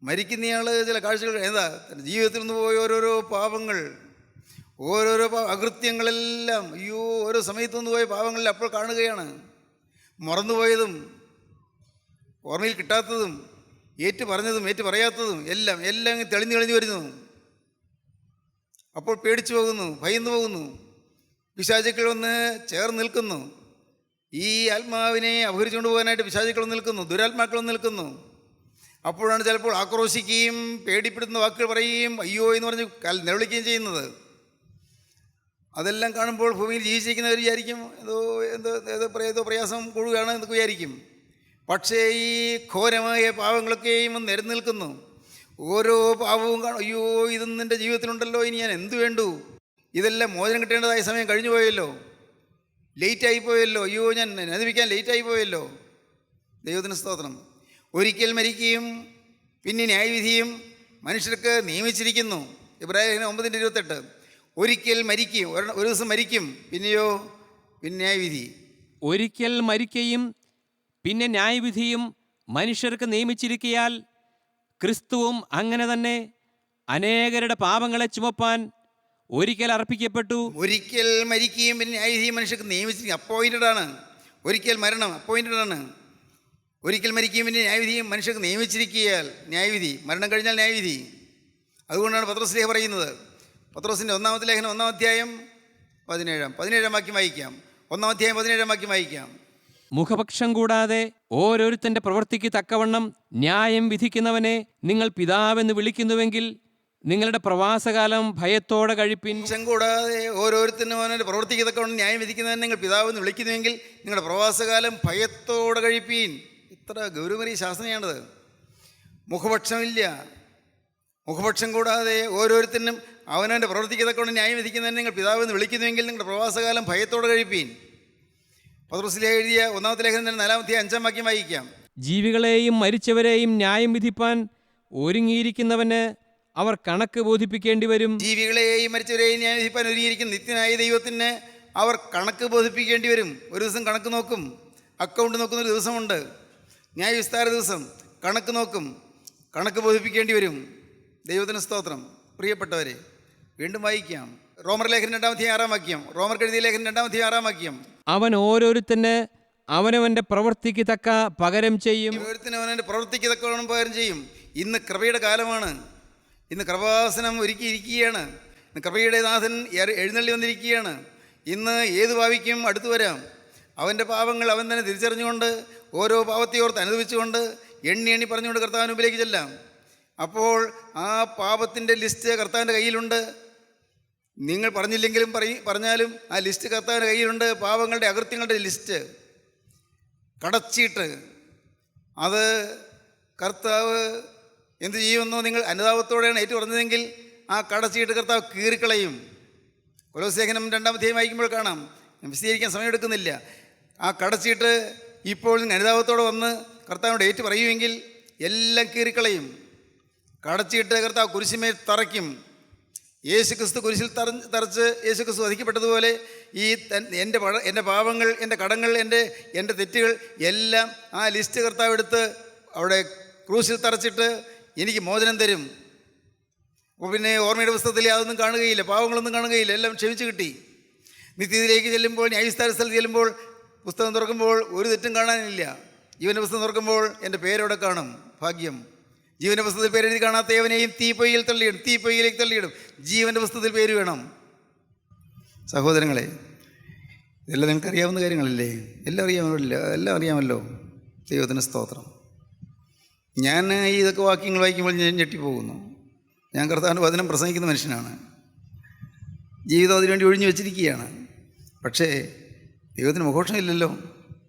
S2: മരിക്കുന്നയാൾ ചില കാഴ്ചകൾ, ഏതാ തൻ്റെ ജീവിതത്തിൽ നിന്ന് പോയ ഓരോരോ പാപങ്ങൾ, ഓരോരോ അകൃത്യങ്ങളെല്ലാം, അയ്യോ, ഓരോ സമയത്തു നിന്ന് പോയ പാപങ്ങളിൽ അപ്പോൾ കാണുകയാണ്. മറന്നുപോയതും ഓർമ്മയിൽ കിട്ടാത്തതും ഏറ്റു പറഞ്ഞതും ഏറ്റു പറയാത്തതും എല്ലാം തെളിഞ്ഞു വരുന്നു. അപ്പോൾ പേടിച്ചു പോകുന്നു, ഭയന്നു പോകുന്നു. പിശാചുക്കൾ വന്ന് ചേർന്ന് നിൽക്കുന്നു. ഈ ആത്മാവിനെ അപഹരിച്ചുകൊണ്ട് പോകാനായിട്ട് പിശാചുക്കൾ നിൽക്കുന്നു, ദുരാത്മാക്കൾ നിൽക്കുന്നു. അപ്പോഴാണ് ചിലപ്പോൾ ആക്രോശിക്കുകയും പേടിപ്പെടുന്ന വാക്കുകൾ പറയുകയും അയ്യോ എന്ന് പറഞ്ഞ് നിലവിളിക്കുകയും ചെയ്യുന്നത്. അതെല്ലാം കാണുമ്പോൾ ഭൂമിയിൽ ജീവിച്ചിരിക്കുന്നവർ വിചാരിക്കും ഏതോ പ്രയാസം കൂടുകയാണ് എന്നൊക്കെ വിചാരിക്കും. പക്ഷേ ഈ ഘോരമായ പാവങ്ങളൊക്കെയും നിരന്ന് നിൽക്കുന്നു. ഓരോ പാവവും അയ്യോ, ഇതൊന്നും എൻ്റെ ജീവിതത്തിലുണ്ടല്ലോ, ഇനി ഞാൻ എന്തു വേണ്ടു, ഇതെല്ലാം മോചനം കിട്ടേണ്ടതായ സമയം കഴിഞ്ഞു പോയല്ലോ, ലേറ്റായിപ്പോയല്ലോ, അയ്യോ ഞാൻ അനുഭവിക്കാൻ ലേറ്റായി പോയല്ലോ. ദൈവത്തിന് സ്തോത്രം. ഒരിക്കൽ മരിക്കുകയും പിന്നെ ന്യായവിധിയും മനുഷ്യർക്ക് നിയമിച്ചിരിക്കുന്നു. ഇബ്രാഹിം 9:28. ഒരിക്കൽ മരിക്കും, ഒരു ദിവസം മരിക്കും, പിന്നെയോ പിന്നെ ന്യായവിധി.
S3: ഒരിക്കൽ മരിക്കുകയും പിന്നെ ന്യായവിധിയും മനുഷ്യർക്ക് നിയമിച്ചിരിക്കയാൽ ക്രിസ്തുവും അങ്ങനെ തന്നെ അനേകരുടെ പാപങ്ങളെ ചുമപ്പാൻ ഒരിക്കൽ അർപ്പിക്കപ്പെട്ടു.
S2: ഒരിക്കൽ മരിക്കുകയും പിന്നെ ന്യായവിധിയും മനുഷ്യർക്ക് നിയമിച്ചിരിക്കും. അപ്പോയിൻറ്റഡ് ആണ്. ഒരിക്കൽ മരണം അപ്പോയിൻറ്റഡ് ആണ്. ഒരിക്കൽ മരിക്കുകയും പിന്നെ ന്യായവിധിയും മനുഷ്യർക്ക് നിയമിച്ചിരിക്കയാൽ ന്യായവിധി, മരണം കഴിഞ്ഞാൽ ന്യായവിധി. അതുകൊണ്ടാണ് പത്രോസ് ലേഖനം പറയുന്നത്. പത്രോസിൻ്റെ 1-ാമത്തെ ലേഖനം 1-ാം അധ്യായം 17 വാക്യം വായിക്കാം. 1-ാം അധ്യായം 17 വാക്യം വായിക്കാം.
S3: മുഖപക്ഷം കൂടാതെ ഓരോരുത്തൻ്റെ പ്രവൃത്തിക്ക് തക്കവണ്ണം ന്യായം വിധിക്കുന്നവനെ നിങ്ങൾ പിതാവെന്ന് വിളിക്കുന്നുവെങ്കിൽ നിങ്ങളുടെ പ്രവാസകാലം ഭയത്തോടെ കഴിപ്പിൻ.
S2: പക്ഷം കൂടാതെ ഓരോരുത്തരും അവൻ്റെ പ്രവൃത്തിക്ക് തക്കവണ്ണം ന്യായം വിധിക്കുന്നവനെ നിങ്ങൾ പിതാവെന്ന് വിളിക്കുന്നുവെങ്കിൽ നിങ്ങളുടെ പ്രവാസകാലം ഭയത്തോടെ കഴിപ്പീൻ. ഇത്ര ഗൗരവമേറിയ ശാസനയാണത്. മുഖപക്ഷമില്ല. മുഖപക്ഷം കൂടാതെ ഓരോരുത്തരും അവനവൻ്റെ പ്രവൃത്തിക്ക് തക്കവണ്ണം ന്യായം വിധിക്കുന്നവനെ നിങ്ങൾ പിതാവെന്ന് വിളിക്കുന്നുവെങ്കിൽ നിങ്ങളുടെ പ്രവാസകാലം ഭയത്തോടെ കഴിപ്പീൻ. പത്രോസിലെ എഴുതിയ 1-ാമത്തെ ലേഖനം 4-ാം അധ്യായം 5-ാം വാക്യം വായിക്കാം.
S3: ജീവികളെയും മരിച്ചവരെയും ന്യായം വിധിപ്പാൻ ഒരുങ്ങിയിരിക്കുന്നവന് അവർ കണക്ക് ബോധിപ്പിക്കേണ്ടി വരും.
S2: ജീവികളെയും മരിച്ചവരെയും ന്യായം വിധിപ്പാൻ ഒരുങ്ങിയിരിക്കുന്ന നിത്യനായ ദൈവത്തിന് അവർ കണക്ക് ബോധിപ്പിക്കേണ്ടി വരും. ഒരു ദിവസം കണക്ക് നോക്കും, അക്കൗണ്ട് നോക്കുന്നൊരു ദിവസമുണ്ട്, ന്യായവിസ്താര ദിവസം. കണക്ക് നോക്കും, കണക്ക് ബോധിപ്പിക്കേണ്ടി വരും. ദൈവത്തിന് സ്തോത്രം. പ്രിയപ്പെട്ടവരെ, വീണ്ടും വായിക്കാം. റോമർ ലേഖനം 2-ാം അധ്യായം 6-ാം വാക്യം. റോമർ എഴുതിയ ലേഖനം 2-ാം അധ്യായം 6-ാം വാക്യം.
S3: അവൻ ഓരോരുത്തന് അവനവൻ്റെ പ്രവൃത്തിക്ക് തക്ക പകരം ചെയ്യും.
S2: ഓരോരുത്തരും അവനവൻ്റെ പ്രവൃത്തിക്ക് തക്കവണ്ണം പകരം ചെയ്യും. ഇന്ന് കൃപയുടെ കാലമാണ്. ഇന്ന് കൃപാസനം ഒരുക്കിയിരിക്കുകയാണ്. ഇന്ന് കൃപയുടെ നാഥൻ എഴുന്നള്ളി വന്നിരിക്കുകയാണ്. ഇന്ന് ഏത് ഭാവിക്കും അടുത്തു വരാം. അവൻ്റെ പാപങ്ങൾ അവൻ തന്നെ തിരിച്ചറിഞ്ഞുകൊണ്ട് ഓരോ പാപത്തെ ഓർത്ത് അനുഭവിച്ചുകൊണ്ട് എണ്ണി പറഞ്ഞുകൊണ്ട് കർത്താവിന് മുമ്പിലേക്ക് ചെല്ലാം. അപ്പോൾ ആ പാപത്തിൻ്റെ ലിസ്റ്റ് കർത്താവിൻ്റെ കയ്യിലുണ്ട്. നിങ്ങൾ പറഞ്ഞില്ലെങ്കിലും പറഞ്ഞാലും ആ ലിസ്റ്റ് കർത്താവിൻ്റെ കയ്യിലുണ്ട്. പാപങ്ങളുടെ അകൃത്യങ്ങളുടെ ലിസ്റ്റ്, കടച്ചീട്ട്. അത് കർത്താവ് എന്ത് ചെയ്യുമെന്നോ നിങ്ങൾ അനുതാപത്തോടെയാണ് ഏറ്റു പറഞ്ഞതെങ്കിൽ ആ കടച്ചീട്ട് കർത്താവ് കീറിക്കളയും. കൊലോസ്യ ലേഖനം 2-ാം അധ്യായം വായിക്കുമ്പോൾ കാണാം. ഞാൻ വിശദീകരിക്കാൻ സമയമെടുക്കുന്നില്ല. ആ കടച്ചീട്ട് ഇപ്പോൾ നിങ്ങൾ അനുതാപത്തോടെ വന്ന് കർത്താവിനോട് ഏറ്റു പറയുമെങ്കിൽ എല്ലാം കീറിക്കളയും. കടച്ചീട്ട് കർത്താവ് കുരിശിന്മേൽ തറയ്ക്കും. യേശുക്രിസ്തു കുരിശിൽ തറച്ച് യേശുക്രിസ്തു വധിക്കപ്പെട്ടതുപോലെ ഈ എൻ്റെ പാപങ്ങൾ, എൻ്റെ കടങ്ങൾ, എൻ്റെ തെറ്റുകൾ എല്ലാം ആ ലിസ്റ്റ് കർത്താവ് എടുത്ത് അവിടെ ക്രൂശിൽ തറച്ചിട്ട് എനിക്ക് മോചനം തരും. അപ്പോൾ പിന്നെ ഓർമ്മയുടെ പുസ്തകത്തിൽ അതൊന്നും കാണുകയില്ല, പാവങ്ങളൊന്നും കാണുകയില്ല, എല്ലാം ക്ഷമിച്ച് കിട്ടി. നിത്യത്തിലേക്ക് ചെല്ലുമ്പോൾ, ന്യായവിസ്താര സ്ഥലത്ത് ചെല്ലുമ്പോൾ പുസ്തകം തുറക്കുമ്പോൾ ഒരു തെറ്റും കാണാനില്ല. ജീവൻ്റെ പുസ്തകം തുറക്കുമ്പോൾ എൻ്റെ പേരവിടെ കാണും. ഭാഗ്യം. ജീവൻ്റെ പുസ്തകത്തിൽ പേരെഴുതി കാണാത്ത ഏവനെയും തീപ്പൊയ്യിൽ തള്ളിയിടും, തീപ്പൊയ്യിലേക്ക് തള്ളിയിടും. ജീവൻ്റെ പുസ്തകത്തിൽ പേര് വേണം. സഹോദരങ്ങളെ, ഇതെല്ലാം നിങ്ങൾക്ക് അറിയാവുന്ന കാര്യങ്ങളല്ലേ? എല്ലാം അറിയാമല്ലോ. ദൈവത്തിന് സ്തോത്രം. ഞാൻ ഇതൊക്കെ വാക്യങ്ങൾ വായിക്കുമ്പോൾ ഞാൻ ഞെട്ടിപ്പോകുന്നു. ഞാൻ കർത്താവിൻ്റെ വചനം പ്രസംഗിക്കുന്ന മനുഷ്യനാണ്. ജീവിതം അതിനുവേണ്ടി ഒഴിഞ്ഞു വെച്ചിരിക്കുകയാണ്. പക്ഷേ ദൈവത്തിന് മുഖോഷമില്ലല്ലോ.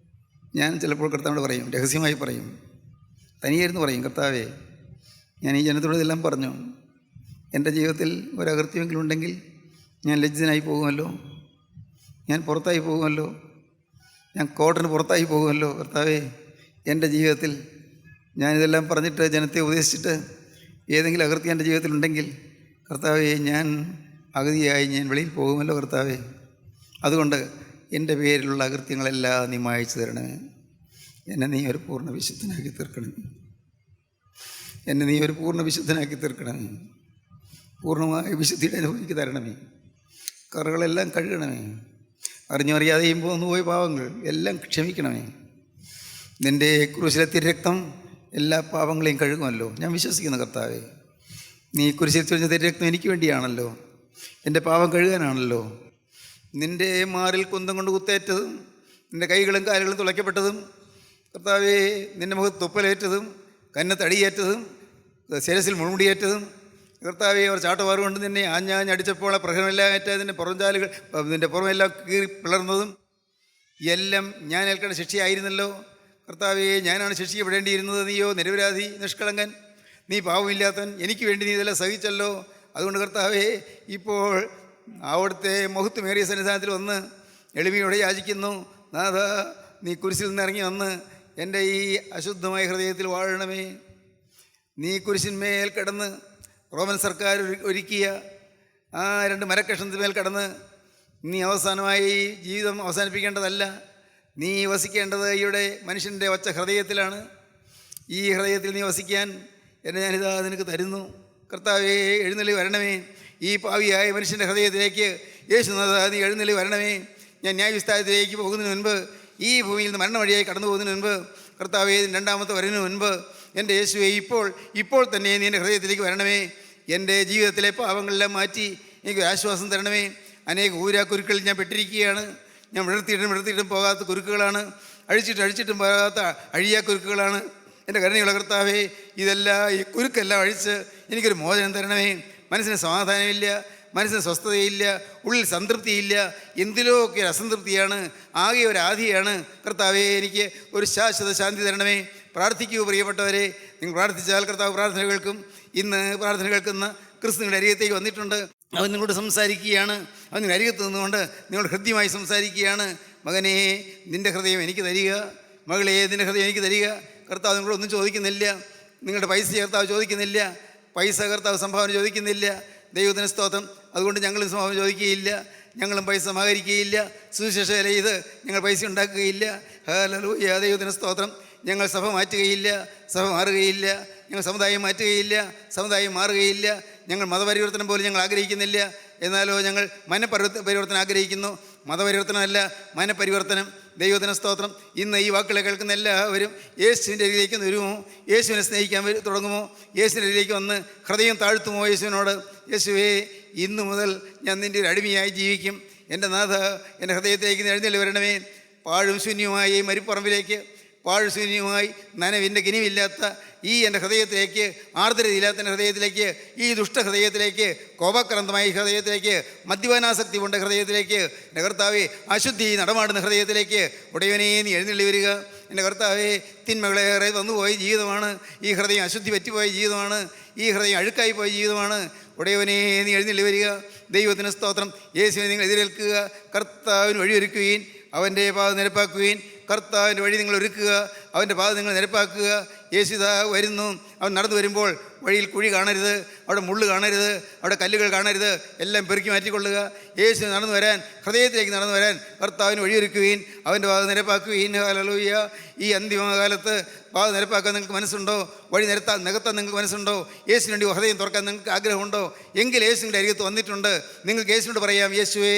S2: ഞാൻ ചിലപ്പോൾ കർത്താവിനോട് പറയും, രഹസ്യമായി പറയും, തനിയായിരുന്നു പറയും, കർത്താവേ, ഞാൻ ഈ ജനത്തോട് ഇതെല്ലാം പറഞ്ഞു. എൻ്റെ ജീവിതത്തിൽ ഒരകൃത്യമെങ്കിലും ഉണ്ടെങ്കിൽ ഞാൻ ലജ്ജിതനായി പോകുമല്ലോ, ഞാൻ പുറത്തായി പോകുമല്ലോ, ഞാൻ കോട്ടന് പുറത്തായി പോകുമല്ലോ. കർത്താവേ, എൻ്റെ ജീവിതത്തിൽ ഞാനിതെല്ലാം പറഞ്ഞിട്ട് ജനത്തെ ഉപദേശിച്ചിട്ട് ഏതെങ്കിലും അകൃത്യം എൻ്റെ ജീവിതത്തിലുണ്ടെങ്കിൽ കർത്താവേ, ഞാൻ അഗതിയായി ഞാൻ വെളിയിൽ പോകുമല്ലോ. കർത്താവേ, അതുകൊണ്ട് എൻ്റെ പേരിലുള്ള അകൃത്യങ്ങളെല്ലാം നീ മായ്ച്ചു തരണമേ. എന്നെ നീ ഒരു പൂർണ്ണ വിശുദ്ധനാക്കി തീർക്കണമേ. പൂർണ്ണമായ വിശുദ്ധിയുടെ അനുഭവിക്ക് തരണമേ. കറകളെല്ലാം കഴുകണമേ. അറിഞ്ഞോ അറിയാതെയും പോയി പാവങ്ങൾ എല്ലാം ക്ഷമിക്കണമേ. നിൻ്റെ ക്രൂശിലെത്തിയ രക്തം എല്ലാ പാവങ്ങളെയും കഴുകുമല്ലോ. ഞാൻ വിശ്വസിക്കുന്നു കർത്താവേ, നീ കുരിശിൽ ചൊരിഞ്ഞ രക്തം എനിക്ക് വേണ്ടിയാണല്ലോ, എൻ്റെ പാവം കഴുകാനാണല്ലോ. നിൻ്റെ മാറിൽ കുന്തം കൊണ്ട് കുത്തേറ്റതും നിൻ്റെ കൈകളും കാലുകളും തുളയ്ക്കപ്പെട്ടതും കർത്താവേ, നിൻ്റെ മുഖത്ത് തുപ്പലേറ്റതും കന്നത്തടിയേറ്റതും ശിരസിൽ മുൾമുടിയേറ്റതും കർത്താവേ, അവർ ചാട്ടവാറ് കൊണ്ട് നിന്നെ ആഞ്ഞടിച്ചപ്പോൾ ആ പ്രഹരമെല്ലാം ഏറ്റ നിൻ്റെ പുറംചാലുകൾ നിൻ്റെ പുറമെല്ലാം കീറി പിളർന്നതും എല്ലാം ഞാൻ ഏൽക്കേണ്ട ശിക്ഷയായിരുന്നല്ലോ. കർത്താവേ, ഞാനാണ് ശിക്ഷിക്കപ്പെടേണ്ടിയിരുന്നത്. നീയോ നിരപരാധി, നിഷ്കളങ്കൻ, നീ പാവമില്ലാത്തവൻ, എനിക്ക് വേണ്ടി നീ ഇതെല്ലാം സഹിച്ചല്ലോ. അതുകൊണ്ട് കർത്താവേ, ഇപ്പോൾ അവിടുത്തെ മഹത്വമേറിയ സന്നിധാനത്തിൽ വന്ന് എളിമയോടെ യാചിക്കുന്നു. നാഥ, നീ കുരിശിൽ നിന്നിറങ്ങി വന്ന് എൻ്റെ ഈ അശുദ്ധമായ ഹൃദയത്തിൽ വാഴണമേ. നീ കുരിശിന്മേൽ കിടന്ന് റോമൻ സർക്കാർ ഒരുക്കിയ ആ 2 മരക്കഷണത്തിന്മേൽ കടന്ന് നീ അവസാനമായി ജീവിതം അവസാനിപ്പിക്കേണ്ടതല്ല. നീ വസിക്കേണ്ടത് ഇവിടെ മനുഷ്യൻ്റെ ഒച്ച ഹൃദയത്തിലാണ്. ഈ ഹൃദയത്തിൽ നീ വസിക്കാൻ എന്നെ ഞാനിതാ നിനക്ക് തരുന്നു. കർത്താവേ, എഴുന്നള്ളി വരണമേ. ഈ പാവിയായ മനുഷ്യൻ്റെ ഹൃദയത്തിലേക്ക് യേശുനാഥ, നീ എഴുന്നള്ളി വരണമേ. ഞാൻ ന്യായവിസ്താരത്തിലേക്ക് പോകുന്നതിന് മുൻപ്, ഈ ഭൂമിയിൽ നിന്ന് മരണ വഴിയായി കടന്നു പോകുന്നതിന് മുൻപ്, കർത്താവേ, രണ്ടാമത്തെ വരുന്നതിന് മുൻപ് എൻ്റെ യേശുവേ, ഇപ്പോൾ തന്നെ നീ എൻ്റെ ഹൃദയത്തിലേക്ക് വരണമേ. എൻ്റെ ജീവിതത്തിലെ പാവങ്ങളെല്ലാം മാറ്റി എനിക്ക് ആശ്വാസം തരണമേ. അനേക ഊരാക്കുരുക്കളിൽ ഞാൻ പെട്ടിരിക്കുകയാണ്. ഞാൻ വിടർത്തിയിട്ടും പോകാത്ത കുരുക്കുകളാണ്, അഴിച്ചിട്ടും പോകാത്ത അഴിയാക്കുരുക്കുകളാണ്. എൻ്റെ കരുണയുള്ള കർത്താവേ, ഇതെല്ലാം ഈ കുരുക്കെല്ലാം അഴിച്ച് എനിക്കൊരു മോചനം തരണമേ. മനസ്സിന് സമാധാനമില്ല, മനസ്സിന് സ്വസ്ഥതയില്ല, ഉള്ളിൽ സംതൃപ്തിയില്ല, എന്തിലൊക്കെ ഒരു അസംതൃപ്തിയാണ്, ആകെ ഒരു ആധിയാണ്. കർത്താവേ, എനിക്ക് ഒരു ശാശ്വത ശാന്തി തരണമേ. പ്രാർത്ഥിക്കൂ പ്രിയപ്പെട്ടവരെ. നിങ്ങൾ പ്രാർത്ഥിച്ചാൽ കർത്താവ് പ്രാർത്ഥന കേൾക്കും. ഇന്ന് പ്രാർത്ഥന കേൾക്കുന്ന ക്രിസ്തു നിങ്ങളുടെ അരികത്തേക്ക് വന്നിട്ടുണ്ട്. അവൻ നിങ്ങളോട് സംസാരിക്കുകയാണ്. അവൻ നിങ്ങളുടെ അരികത്ത് നിന്നുകൊണ്ട് നിങ്ങളോട് ഹൃദ്യമായി സംസാരിക്കുകയാണ്. മകനെ, നിൻ്റെ ഹൃദയം എനിക്ക് തരിക. മകളെ, നിൻ്റെ ഹൃദയം എനിക്ക് തരിക. കർത്താവ് നിങ്ങളൊന്നും ചോദിക്കുന്നില്ല. നിങ്ങളുടെ പൈസ കർത്താവ് ചോദിക്കുന്നില്ല. പൈസ കർത്താവ് സംഭാവന ചോദിക്കുന്നില്ല. ദൈവത്തിന് സ്തോത്രം. അതുകൊണ്ട് ഞങ്ങളും സംഭാവന ചോദിക്കുകയില്ല, ഞങ്ങളും പൈസ സമാഹരിക്കുകയില്ല. സുവിശേഷ ഇത് ഞങ്ങൾ പൈസ ഉണ്ടാക്കുകയില്ല. ഹല്ലേലൂയ, ദൈവത്തിന് സ്തോത്രം. ഞങ്ങൾ സഭ മാറ്റുകയില്ല, സഭ മാറുകയില്ല. ഞങ്ങൾ സമുദായം മാറ്റുകയില്ല, സമുദായം മാറുകയില്ല. ഞങ്ങൾ മതപരിവർത്തനം പോലും ഞങ്ങൾ ആഗ്രഹിക്കുന്നില്ല. എന്നാലോ ഞങ്ങൾ മനപരിവർത്തനം ആഗ്രഹിക്കുന്നു. മതപരിവർത്തനമല്ല, മനപരിവർത്തനം. ദൈവത്തിന് സ്തോത്രം. ഇന്ന് ഈ വാക്കുകളെ കേൾക്കുന്ന എല്ലാവരും യേശുവിൻ്റെ അരികിലേക്ക് വരുമോ? യേശുവിനെ സ്നേഹിക്കാൻ തുടങ്ങുമോ? യേശുവിൻ്റെ അരികിലേക്ക് വന്ന് ഹൃദയം താഴ്ത്തുമോ യേശുവിനോട്? യേശുവേ, ഇന്നു മുതൽ ഞാൻ നിൻ്റെ ഒരു അടിമയായി ജീവിക്കും. എൻ്റെ നാഥ, എൻ്റെ ഹൃദയത്തിലേക്ക് എഴുന്നേൽപ്പ് വരണമേ. പാഴും ശൂന്യമായ ഈ മരുപ്പറമ്പിലേക്ക്, പാഴ്ശൂന്യമായി നനവിൻ്റെ കിനിവില്ലാത്ത ഈ എൻ്റെ ഹൃദയത്തിലേക്ക്, ആർദ്രതയില്ലാത്ത എൻ്റെ ഹൃദയത്തിലേക്ക്, ഈ ദുഷ്ടഹൃദയത്തിലേക്ക്, കോപക്രാന്തമായ ഹൃദയത്തിലേക്ക്, മദ്യപാനാസക്തി കൊണ്ട ഹൃദയത്തിലേക്ക്, എൻ്റെ കർത്താവേ, അശുദ്ധി നടമാടുന്ന ഹൃദയത്തിലേക്ക് ഉടയവനെ നീ എഴുന്നള്ളി വരിക. എൻ്റെ കർത്താവേ, തിന്മകളേറെ വന്നുപോയ ജീവിതമാണ് ഈ ഹൃദയം. അശുദ്ധി പറ്റിപ്പോയ ജീവിതമാണ് ഈ ഹൃദയം. അഴുക്കായി പോയ ജീവിതമാണ്. ഉടയവനെ നീ എഴുന്നള്ളി വരിക. ദൈവത്തിന് സ്തോത്രം. യേശുവിനെ നിങ്ങൾ എതിരേൽക്കുക. കർത്താവിന് വഴിയൊരുക്കുകയും അവൻ്റെ പാത നിരപ്പാക്കുകയും. കർത്താവിൻ്റെ വഴി നിങ്ങൾ ഒരുക്കുക, അവൻ്റെ പാത നിങ്ങൾ നിരപ്പാക്കുക. യേശുദാ വരുന്നു. അവൻ നടന്നു വരുമ്പോൾ വഴിയിൽ കുഴി കാണരുത്, അവിടെ മുള്ള് കാണരുത്, അവിടെ കല്ലുകൾ കാണരുത്. എല്ലാം പെറുക്കി മാറ്റിക്കൊള്ളുക. യേശു നടന്നു വരാൻ, ഹൃദയത്തിലേക്ക് നടന്നു വരാൻ കർത്താവിന് വഴിയൊരുക്കുകയും അവൻ്റെ പാത നിരപ്പാക്കുകയും. ഹല്ലേലൂയ. ഈ അന്തിമകാലത്ത് പാത നിരപ്പാക്കാൻ നിങ്ങൾക്ക് മനസ്സുണ്ടോ? വഴി നികത്താൻ നിങ്ങൾക്ക് മനസ്സുണ്ടോ? യേശുവിന് വേണ്ടി ഹൃദയം തുറക്കാൻ നിങ്ങൾക്ക് ആഗ്രഹമുണ്ടോ? എങ്കിൽ യേശുവിൻ്റെ അരികത്ത് വന്നിട്ടുണ്ട്. നിങ്ങൾക്ക് യേശുവിനോട് പറയാം, യേശുവേ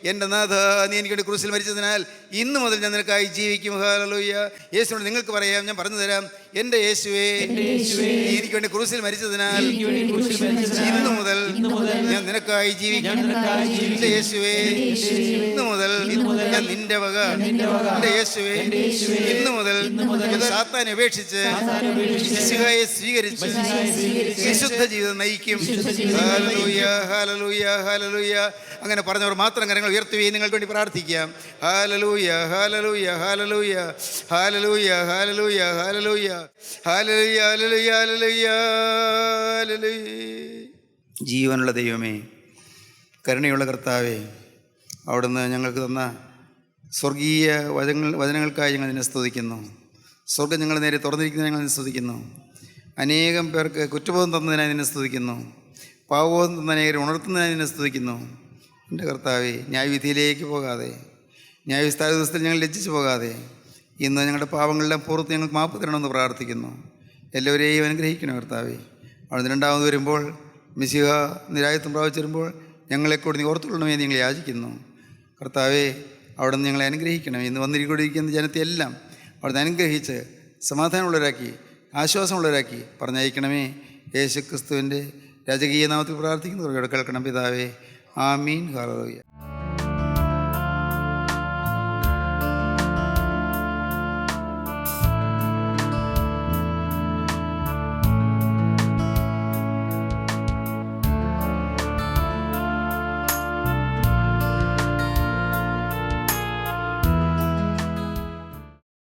S2: എൻ്റെ നാഥ, നീ എനിക്ക് വേണ്ടി ക്രൂശിൽ മരിച്ചതിനാൽ ഇന്നു മുതൽ ഞാൻ നിനക്കായി ജീവിക്കും. ഹല്ലേലൂയ. യേശുവിനോട് നിങ്ങൾക്ക് പറയാം, ഞാൻ പറഞ്ഞു തരാം, എൻ്റെ യേശുവേ, എനിക്ക് വേണ്ടി ക്രൂശിൽ മരിച്ചതിനാൽ ഇന്നു മുതൽ ഞാൻ നിനക്കായി ജീവിക്കും. എൻ്റെ യേശുവേ, ഇന്നു മുതൽ ഞാൻ നിന്റെ വക. എൻ്റെ യേശുവേ, ഇന്നു മുതൽ സാത്താനെ ഉപേക്ഷിച്ച് യേശുവയെ സ്വീകരിച്ച് വിശുദ്ധ ജീവിതം നയിക്കും. Hallelujah, hallelujah, hallelujah. അങ്ങനെ പറഞ്ഞവർ മാത്രം കരങ്ങൾ ഉയർത്തുകയും നിങ്ങൾക്ക് വേണ്ടി പ്രാർത്ഥിക്കാം. Hallelujah, hallelujah, hallelujah, hallelujah, hallelujah, hallelujah, hallelujah, hallelujah, hallelujah. ജീവനുള്ള ദൈവമേ, കരുണയുള്ള കർത്താവേ, അവിടുന്ന് ഞങ്ങൾക്ക് തന്ന സ്വർഗീയ വചനങ്ങൾക്കായി ഞങ്ങൾ നിന്നെ സ്തുതിക്കുന്നു. സ്വർഗം ഞങ്ങൾ നേരെ തുറന്നിരിക്കുന്നതിന് ഞങ്ങൾ നിന്നെ സ്തുതിക്കുന്നു. അനേകം പേർക്ക് കുറ്റബോധം തന്നതിനായി നിന്നെ സ്തുതിക്കുന്നു. പാവബോധം തന്ന അനേകരെ ഉണർത്തുന്നതിനായി നിന്നെ സ്തുതിക്കുന്നു. എൻ്റെ കർത്താവേ, ന്യായവിധിയിലേക്ക് പോകാതെ, ന്യായവിസ്താര ദിവസത്തിൽ ഞങ്ങൾ ലജ്ജിച്ചു പോകാതെ ഇന്ന് ഞങ്ങളുടെ പാവങ്ങളെല്ലാം പുറത്ത് ഞങ്ങൾക്ക് മാപ്പ് തരണമെന്ന് പ്രാർത്ഥിക്കുന്നു. എല്ലാവരെയും അനുഗ്രഹിക്കണം കർത്താവേ. അവിടുന്ന് രണ്ടാമത് വരുമ്പോൾ, മിശിഹ നിരായത്വം പ്രാപിച്ചു വരുമ്പോൾ ഞങ്ങളെക്കൂടി നീ ഓർത്തുകൊള്ളണമേ നിങ്ങൾ യാചിക്കുന്നു. കർത്താവേ, അവിടുന്ന് ഞങ്ങളെ അനുഗ്രഹിക്കണം. ഇന്ന് വന്നിരിക്കൊണ്ടിരിക്കുന്ന ജനത്തെ എല്ലാം അവിടുന്ന് അനുഗ്രഹിച്ച് സമാധാനമുള്ളവരാക്കി, ആശ്വാസമുള്ളവരാക്കി പറഞ്ഞയക്കണമേ. യേശു ക്രിസ്തുവിൻ്റെ രാജകീയ നാമത്തിൽ പ്രാർത്ഥിക്കുന്നവരുടെ കേൾക്കണം പിതാവേ. ആമീൻ. ഹല്ലേലൂയ.